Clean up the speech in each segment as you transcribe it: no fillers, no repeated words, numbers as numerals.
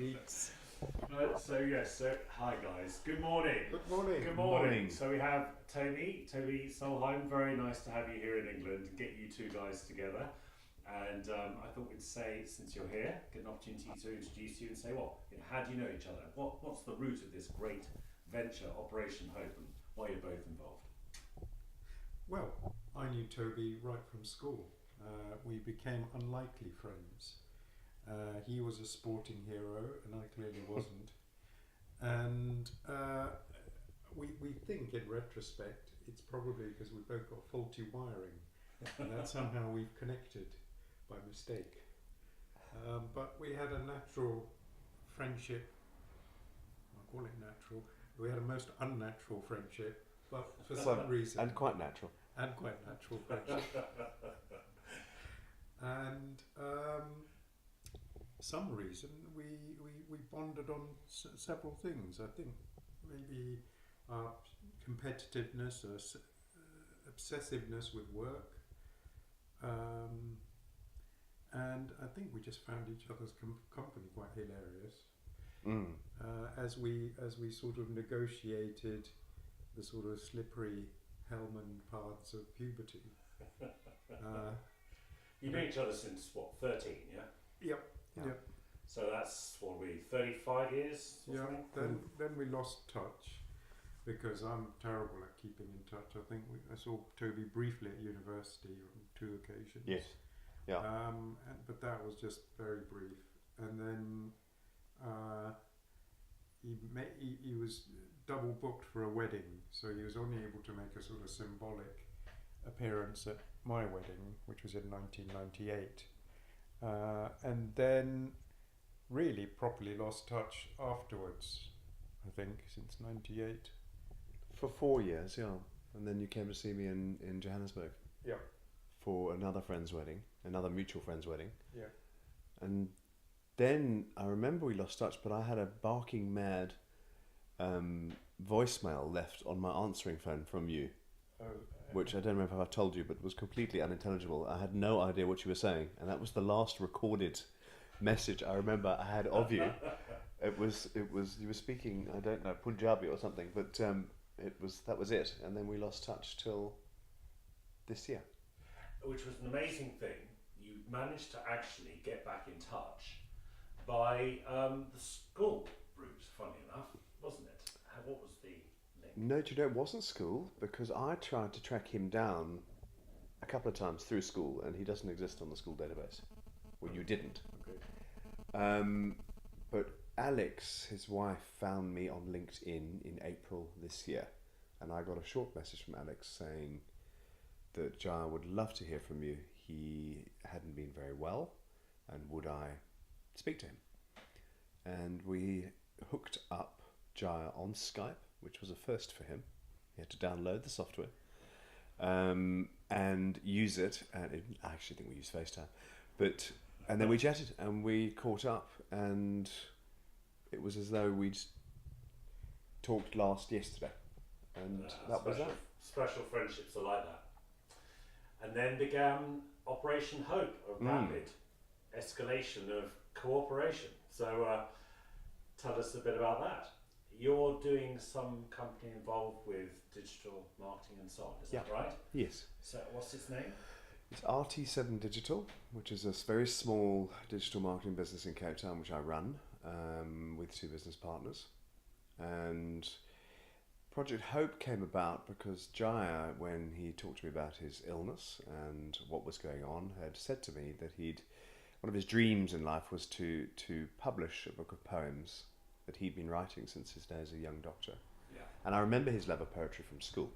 weeks. So hi guys, good morning. Good morning. Good morning. So we have Thoby Solheim. Very nice to have you here in England and get you two guys together. And I thought we'd say, since you're here, get an opportunity to introduce you and say, how do you know each other? What's the root of this great venture, Operation Hope, and why you're both involved? Well, I knew Thoby right from school. We became unlikely friends. He was a sporting hero and I clearly wasn't. And we think in retrospect it's probably because we both got faulty wiring and that somehow we've connected by mistake. But we had a natural friendship. I'll call it natural. We had a most unnatural friendship, but for some reason. And quite natural. And quite natural friendship. And some reason we bonded on several things. I think maybe our competitiveness, obsessiveness with work, and I think we just found each other's company quite hilarious. As we sort of negotiated the sort of slippery Hellman paths of puberty. You know each other since 13, yeah? Yep. So that's 35 years or something? Then we lost touch because I'm terrible at keeping in touch. I think I saw Thoby briefly at university on 2 occasions. Yes. Yeah. But that was just very brief. And then he was double booked for a wedding, so he was only able to make a sort of symbolic appearance at my wedding, which was in 1998. And then really properly lost touch afterwards, I think, since 98. For 4 years, yeah. And then you came to see me in Johannesburg. Yeah. For another friend's wedding, another mutual friend's wedding. Yeah. And then I remember we lost touch, but I had a barking mad voicemail left on my answering phone from you. Which I don't remember if I've told you, but was completely unintelligible. I had no idea what you were saying, and that was the last recorded message I remember I had of you. It was you were speaking, I don't know, Punjabi or something, but that was it, and then we lost touch till this year. Which was an amazing thing. You managed to actually get back in touch by the school route, funny enough, wasn't it? What was the link? No, do you know, it wasn't school, because I tried to track him down a couple of times through school, and he doesn't exist on the school database. Well, you didn't. Okay. But Alex, his wife, found me on LinkedIn in April this year, and I got a short message from Alex saying that Jaya would love to hear from you. He hadn't been very well, and would I speak to him? And we hooked up Jaya on Skype, which was a first for him. He had to download the software and use it. And I actually think we used FaceTime. And then we chatted and we caught up, and it was as though we'd talked yesterday. And that was that. Special friendships are like that. And then began Operation Hope, a rapid escalation of cooperation. So tell us a bit about that. You're doing some company involved with digital marketing and so on, is that right? Yes. So what's its name? It's RT7 Digital, which is a very small digital marketing business in Cape Town, which I run with 2 business partners. And Project Hope came about because Jaya, when he talked to me about his illness and what was going on, had said to me that one of his dreams in life was to publish a book of poems that he'd been writing since his days as a young doctor. Yeah. And I remember his love of poetry from school.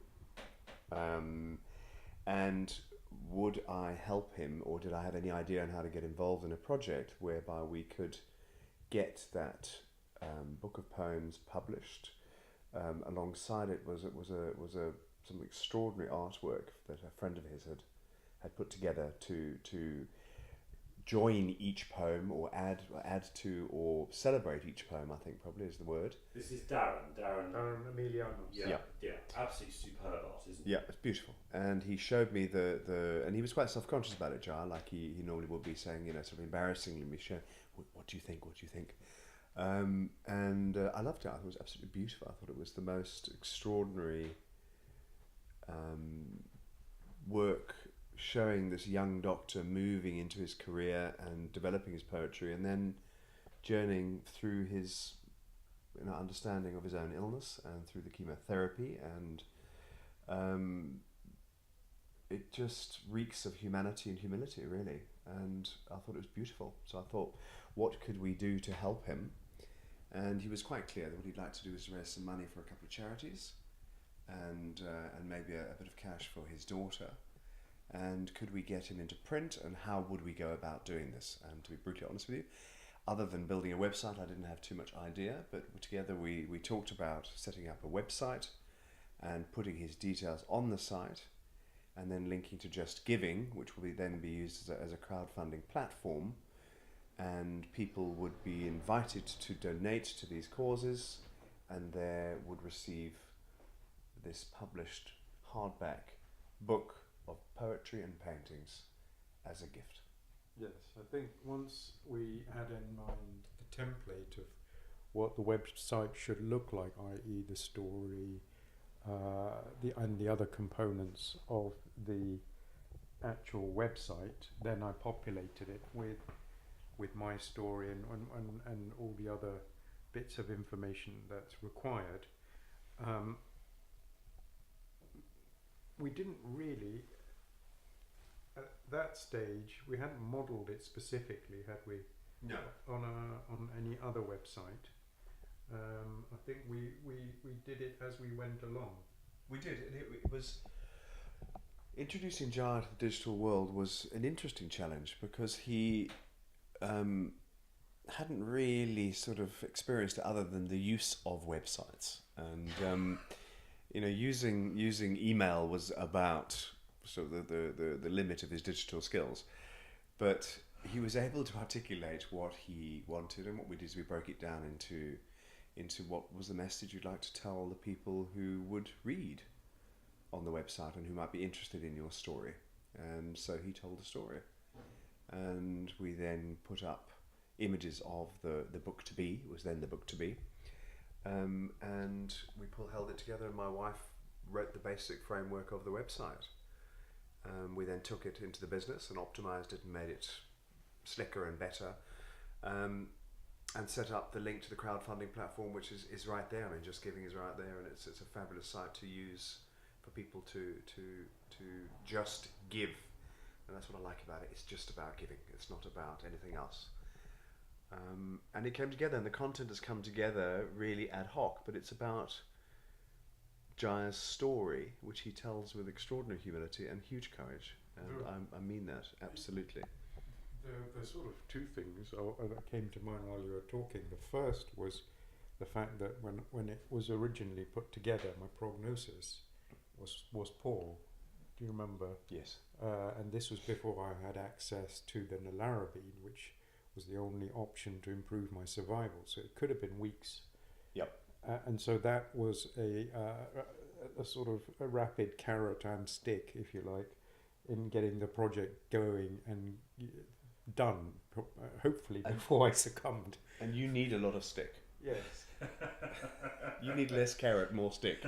And would I help him, or did I have any idea on how to get involved in a project whereby we could get that book of poems published? Alongside it was some extraordinary artwork that a friend of his had put together to join each poem, or add to, or celebrate each poem, I think probably is the word. This is Darren Emiliano. Yeah, absolutely superb art, isn't it? Yeah, it's beautiful. And he showed me and he was quite self-conscious about it, Jaya, like he normally would be, saying, sort of embarrassingly, me showing, what do you think? And I loved it. I thought it was absolutely beautiful. I thought it was the most extraordinary work, showing this young doctor moving into his career and developing his poetry, and then journeying through his understanding of his own illness and through the chemotherapy, and it just reeks of humanity and humility, really. And I thought it was beautiful. So I thought, what could we do to help him? And he was quite clear that what he'd like to do is raise some money for a couple of charities, and maybe a bit of cash for his daughter. And could we get him into print, and how would we go about doing this? And to be brutally honest with you, other than building a website, I didn't have too much idea, but together we talked about setting up a website and putting his details on the site, and then linking to Just Giving, which will then be used as a crowdfunding platform, and people would be invited to donate to these causes, and they would receive this published hardback book of poetry and paintings as a gift. Yes, I think once we had in mind the template of what the website should look like, i.e. the story, and the other components of the actual website, then I populated it with my story and all the other bits of information that's required. We didn't really, at that stage, we hadn't modelled it specifically, had we? No. On any other website. I think we did it as we went along. We did, and it was introducing Jaya to the digital world was an interesting challenge, because he hadn't really sort of experienced it other than the use of websites, and using email was about sort of the limit of his digital skills, but he was able to articulate what he wanted, and what we did is we broke it down into what was the message you'd like to tell the people who would read on the website and who might be interested in your story. And so he told the story, and we then put up images of the book to be. It was then the book to be, and we held it together, and my wife wrote the basic framework of the website. We then took it into the business and optimized it and made it slicker and better, and set up the link to the crowdfunding platform, which is right there. I mean, Just Giving is right there, and it's a fabulous site to use for people to just give. And that's what I like about it. It's just about giving. It's not about anything else. And it came together, and the content has come together really ad hoc, but it's about Jaya's story, which he tells with extraordinary humility and huge courage. And I mean that, absolutely. There's sort of two things that came to mind while you were talking. The first was the fact that when it was originally put together, my prognosis was poor. Do you remember? Yes. And this was before I had access to the Nelarabine, which was the only option to improve my survival. So it could have been weeks. Yep. And so that was a sort of a rapid carrot and stick, if you like, in getting the project going and done, hopefully before I succumbed. And you need a lot of stick. Yes. You need less carrot, more stick.